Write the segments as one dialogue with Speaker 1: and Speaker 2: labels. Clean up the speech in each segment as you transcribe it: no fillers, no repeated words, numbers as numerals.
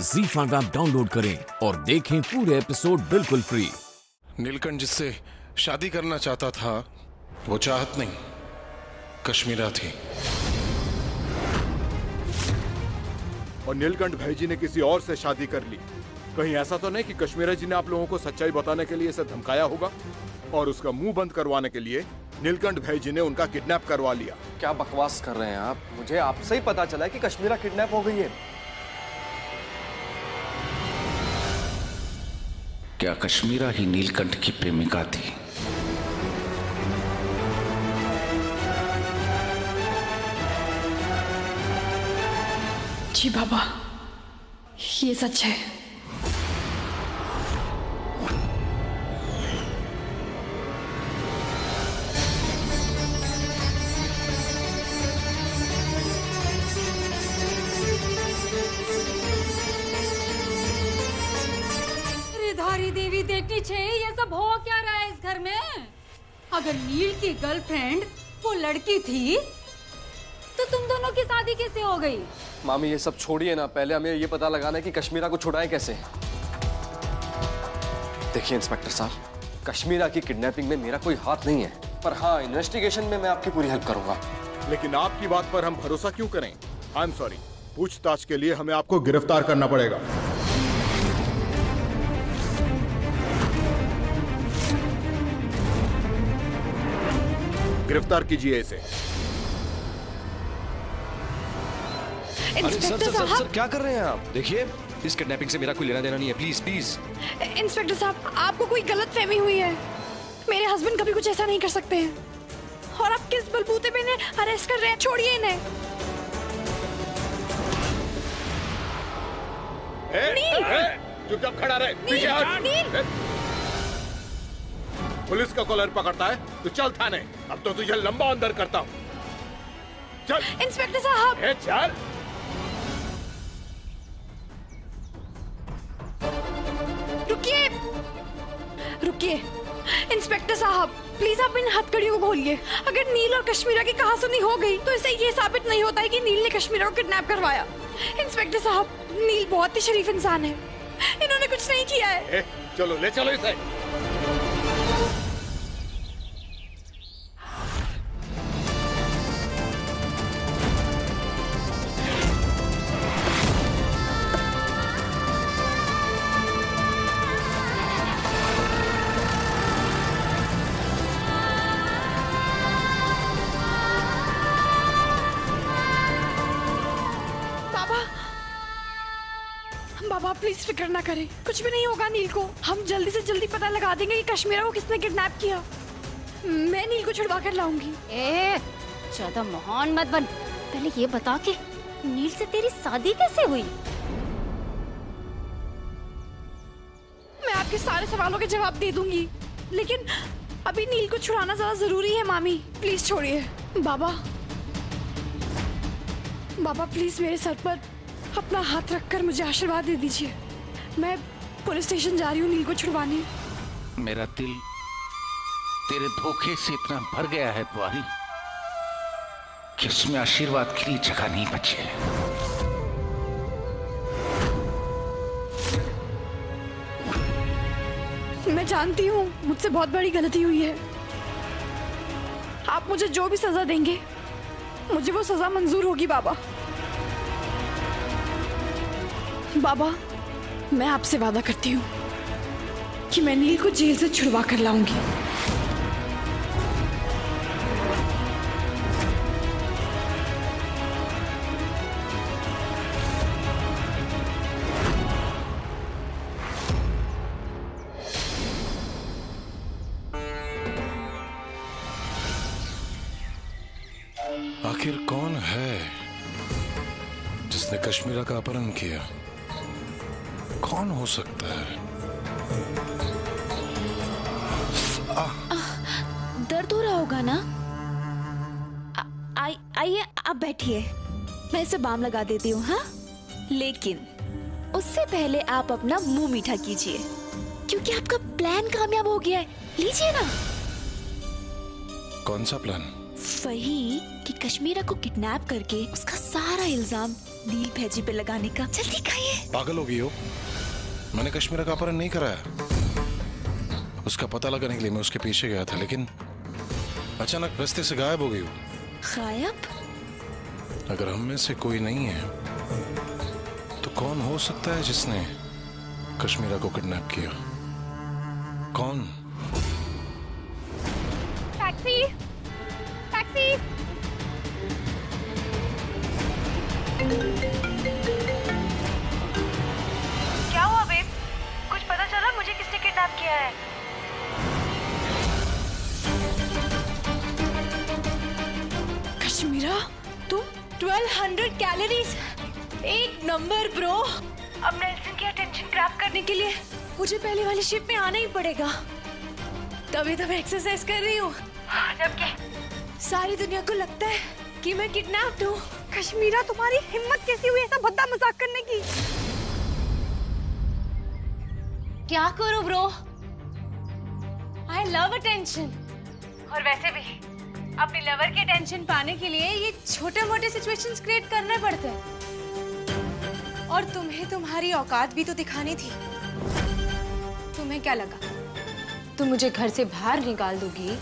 Speaker 1: ZEE5 app download करें और देखें पूरे एपिसोड बिल्कुल फ्री।
Speaker 2: नीलकंठ जिससे शादी करना चाहता था वो चाहत नहीं, कश्मीरा थी।
Speaker 3: और नीलकंठ भाई जी ने किसी और से शादी कर ली। कहीं ऐसा तो नहीं कि कश्मीरा जी ने आप लोगों को सच्चाई बताने के लिए इसे धमकाया होगा और उसका मुंह बंद करवाने के लिए नीलकंठ भाई जी ने उनका किडनैप करवा लिया।
Speaker 4: क्या बकवास कर रहे हैं आप? मुझे आपसे ही पता चला है कि कश्मीरा किडनैप हो गई है।
Speaker 5: क्या कश्मीरा ही नीलकंठ की प्रेमिका थी?
Speaker 6: जी बाबा, ये सच है।
Speaker 7: धारी देवी देखनी चाहिए, ये सब हो क्या रहा है इस घर में? अगर नील की गर्लफ्रेंड वो लड़की थी तो तुम दोनों की शादी कैसे हो गई?
Speaker 4: मामी ये सब छोड़िए ना, पहले हमें ये पता लगाना है कि कश्मीरा को छुड़ाएं कैसे। देखिए इंस्पेक्टर साहब, कश्मीरा की किडनैपिंग में मेरा कोई हाथ नहीं है, पर हाँ इन्वेस्टिगेशन में मैं आपकी पूरी हेल्प करूंगा।
Speaker 3: लेकिन आपकी बात पर हम भरोसा क्यों करें? आई एम सॉरी, पूछताछ के लिए हमें आपको गिरफ्तार करना पड़ेगा। गिरफ्तार कीजिए इसे।
Speaker 6: इंस्पेक्टर साहब,
Speaker 4: क्या कर रहे हैं आप? देखिए इस किडनैपिंग से मेरा कोई लेना देना नहीं है, प्लीज प्लीज।
Speaker 6: इंस्पेक्टर साहब, आपको कोई गलत फहमी हुई है। मेरे हस्बैंड कभी कुछ ऐसा नहीं कर सकते हैं। और आप किस बलबूते पे इन्हें अरेस्ट कर रहे हैं? छोड़िए इन्हें।
Speaker 3: चुपचाप खड़ा रहे, पीछे हट। पुलिस का कॉलर पकड़ता है तो चल थाने। अब तो तुझे लंबा अंदर करता हूँ। चल
Speaker 6: इंस्पेक्टर साहब,
Speaker 3: चल।
Speaker 6: रुकिए रुकिए। इंस्पेक्टर साहब प्लीज आप इन हथकड़ियों को खोलिए। अगर नील और कश्मीरा की कहासुनी हो गई तो इससे ये साबित नहीं होता है कि नील ने कश्मीरा को किडनैप करवाया। इंस्पेक्टर साहब, नील बहुत ही शरीफ इंसान है, इन्होंने कुछ नहीं किया है।
Speaker 3: चलो ले चलो इसे।
Speaker 6: बाबा प्लीज फिक्र ना करें, कुछ भी नहीं होगा नील को। हम जल्दी से जल्दी पता लगा देंगे कि कश्मीरा को किसने किडनैप किया। मैं नील को छुड़वा कर लाऊंगी।
Speaker 8: ज्यादा महान मत बन, पहले ये बता के नील से तेरी शादी कैसे हुई?
Speaker 6: मैं आपके सारे सवालों के जवाब दे दूंगी, लेकिन अभी नील को छुड़ाना ज्यादा जरूरी है। मामी प्लीज छोड़िए। बाबा बाबा प्लीज मेरे सर पर अपना हाथ रखकर मुझे आशीर्वाद दे दीजिए। मैं पुलिस स्टेशन जा रही हूँ नील को छुड़वाने।
Speaker 5: मेरा दिल तेरे धोखे से इतना भर गया है बुआरी कि उसमें आशीर्वाद के लिए जगह नहीं बची है।
Speaker 6: मैं जानती हूँ मुझसे बहुत बड़ी गलती हुई है। आप मुझे जो भी सजा देंगे मुझे वो सजा मंजूर होगी। बाबा बाबा मैं आपसे वादा करती हूँ कि मैं नील को जेल से छुड़वा कर लाऊंगी।
Speaker 2: आखिर कौन है जिसने कश्मीरा का अपहरण किया? कौन हो सकता है?
Speaker 9: दर्द हो रहा होगा ना? आइए आप बैठिए, मैं इसे बाम लगा देती हूँ। हाँ, लेकिन उससे पहले आप अपना मुंह मीठा कीजिए, क्योंकि आपका प्लान कामयाब हो गया है। लीजिए ना।
Speaker 2: कौन सा प्लान?
Speaker 9: वही कि कश्मीरा को किडनैप करके उसका सारा इल्जाम नील भैजी पे लगाने का। जल्दी खाइए।
Speaker 2: पागल हो गई हो? मैंने कश्मीरा का अपहरण नहीं कराया। उसका पता लगाने के लिए मैं उसके पीछे गया था, लेकिन अचानक रास्ते से गायब हो गई हो।
Speaker 9: गायब?
Speaker 2: अगर हम में से कोई नहीं है तो कौन हो सकता है जिसने कश्मीरा को किडनैप किया? कौन?
Speaker 6: Taxi, taxi.
Speaker 10: क्या हुआ बेब? कुछ पता चला मुझे किसने किडनैप किया है?
Speaker 6: कश्मीरा, तुम 1200 कैलोरीज, एक नंबर ब्रो।
Speaker 10: अब नेल्सन की अटेंशन ग्रैब
Speaker 6: करने के लिए मुझे पहले वाली शिप में आना ही पड़ेगा। तभी तो मैं एक्सरसाइज कर रही हूँ,
Speaker 10: जबकि
Speaker 6: सारी दुनिया को लगता है कि मैं किडनैप्ड हूँ। कश्मीरा, तुम्हारी हिम्मत कैसी हुई ऐसा भद्दा मजाक करने की?
Speaker 8: क्या करो ब्रो? I love attention.
Speaker 10: और वैसे भी अपने लवर की अटेंशन पाने के लिए ये छोटे मोटे सिचुएशंस क्रिएट करने पड़ते हैं। और तुम्हें तुम्हारी औकात भी तो दिखानी थी। तुम्हें क्या लगा तुम मुझे घर से बाहर निकाल दोगी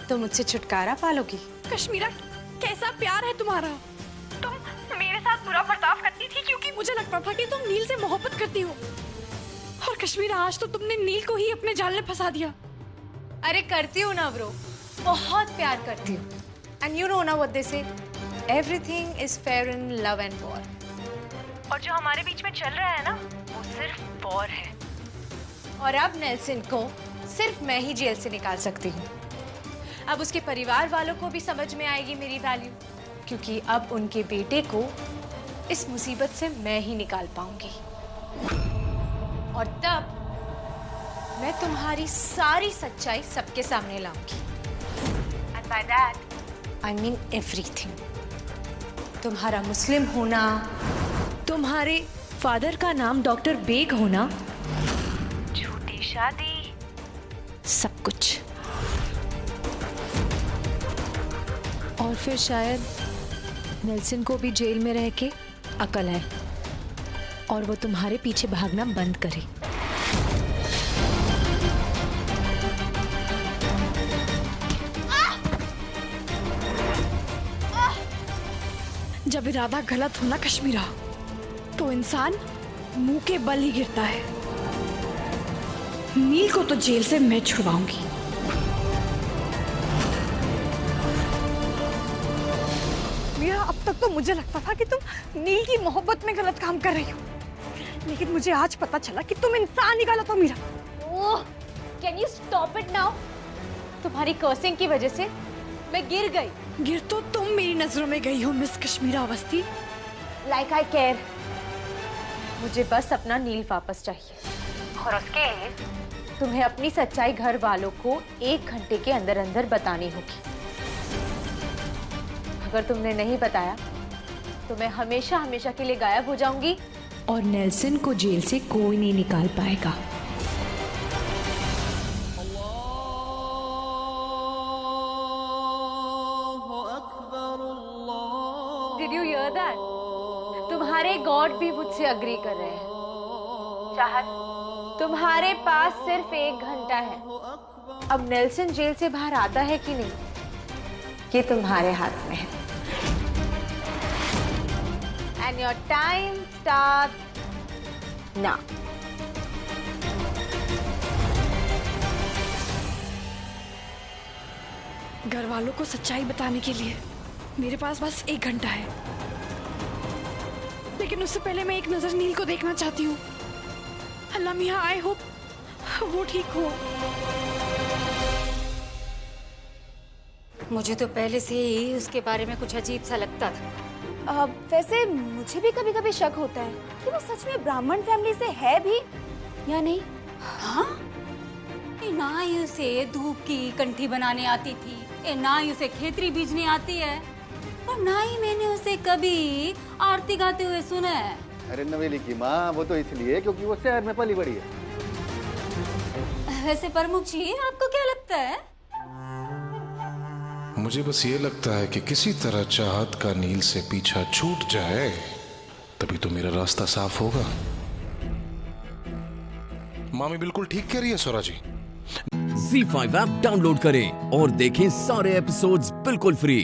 Speaker 10: तो मुझसे छुटकारा पालोगी?
Speaker 6: कश्मीरा, कैसा प्यार है तुम्हारा?
Speaker 10: तुम मेरे साथ बुरा बर्ताव करती थी
Speaker 6: क्योंकि मुझे लगता था कि तुम नील से मोहब्बत करती हो। और कश्मीरा, आज तो तुमने नील को ही अपने जाल में फंसा दिया।
Speaker 10: अरे करती हूँ ना ब्रो, बहुत प्यार करती हूँ। एंड यू नो ना व्हाट दे से, everything is fair in love and war. और जो हमारे बीच में चल रहा है ना, वो सिर्फ वॉर है। और अब नेल्सन को सिर्फ मैं ही जेल से निकाल सकती हूँ। अब उसके परिवार वालों को भी समझ में आएगी मेरी वैल्यू, क्योंकि अब उनके बेटे को इस मुसीबत से मैं ही निकाल पाऊंगी। और तब मैं तुम्हारी सारी सच्चाई सबके सामने लाऊंगी। And by that I mean everything. तुम्हारा मुस्लिम होना, तुम्हारे फादर का नाम डॉक्टर बेग होना, झूठी शादी, सब कुछ। और फिर शायद नेल्सन को भी जेल में रह के अकल है और वो तुम्हारे पीछे भागना बंद करे।
Speaker 6: जब इरादा गलत हो ना कश्मीरा, तो इंसान मुंह के बल ही गिरता है। नील को तो जेल से मैं छुड़वाऊंगी। मीरा, अब तक तो मुझे लगता था कि तुम नील की मोहब्बत में गलत काम कर रही हो, लेकिन मुझे आज पता चला कि तुम इंसान ही गलत हो। Meera,
Speaker 10: oh, can you stop it now? तुम्हारी कर्सिंग की वजह से मैं गिर गई।
Speaker 6: गिर तो तुम मेरी नजरों में गई हो Miss Kashmira Awasthi.
Speaker 10: Like I care. मुझे बस अपना नील वापस चाहिए, और उसके लिए तुम्हें अपनी सच्चाई घर वालों को 1 घंटे के अंदर अंदर बतानी होगी। अगर तुमने नहीं बताया तो मैं हमेशा हमेशा के लिए गायब हो जाऊंगी और नेल्सन को जेल से कोई नहीं निकाल पाएगा। Did you hear that? तुम्हारे गॉड भी मुझसे अग्री कर रहे हैं। चाहत, तुम्हारे पास सिर्फ 1 घंटा है। अब नेल्सन जेल से बाहर आता है कि नहीं, ये तुम्हारे हाथ में है। And your time starts now.
Speaker 6: घर वालों को सच्चाई बताने के लिए मेरे पास बस 1 घंटा है, लेकिन उससे पहले मैं एक नजर नील को देखना चाहती हूँ। अल्लाह मियाँ, आई होप वो ठीक हो।
Speaker 7: मुझे तो पहले से ही उसके बारे में कुछ अजीब सा लगता था।
Speaker 9: वैसे मुझे भी कभी कभी शक होता है कि वो सच में ब्राह्मण फैमिली से है भी या नहीं।
Speaker 7: हाँ? ना ही उसे धूप की कंठी बनाने आती थी, ना ही उसे खेतरी बीजने आती है, और ना ही मैंने उसे कभी आरती गाते हुए सुना है।
Speaker 11: अरे नवेली की माँ, वो तो इसलिए क्योंकि वो शहर में पली बड़ी है।
Speaker 7: वैसे प्रमुख जी, आपको क्या लगता है?
Speaker 2: मुझे बस ये लगता है कि किसी तरह चाहत का नील से पीछा छूट जाए तभी तो मेरा रास्ता साफ होगा। मामी बिल्कुल ठीक कह रही है स्वरा जी।
Speaker 1: ZEE5 ऐप डाउनलोड करें और देखें सारे एपिसोड्स बिल्कुल फ्री।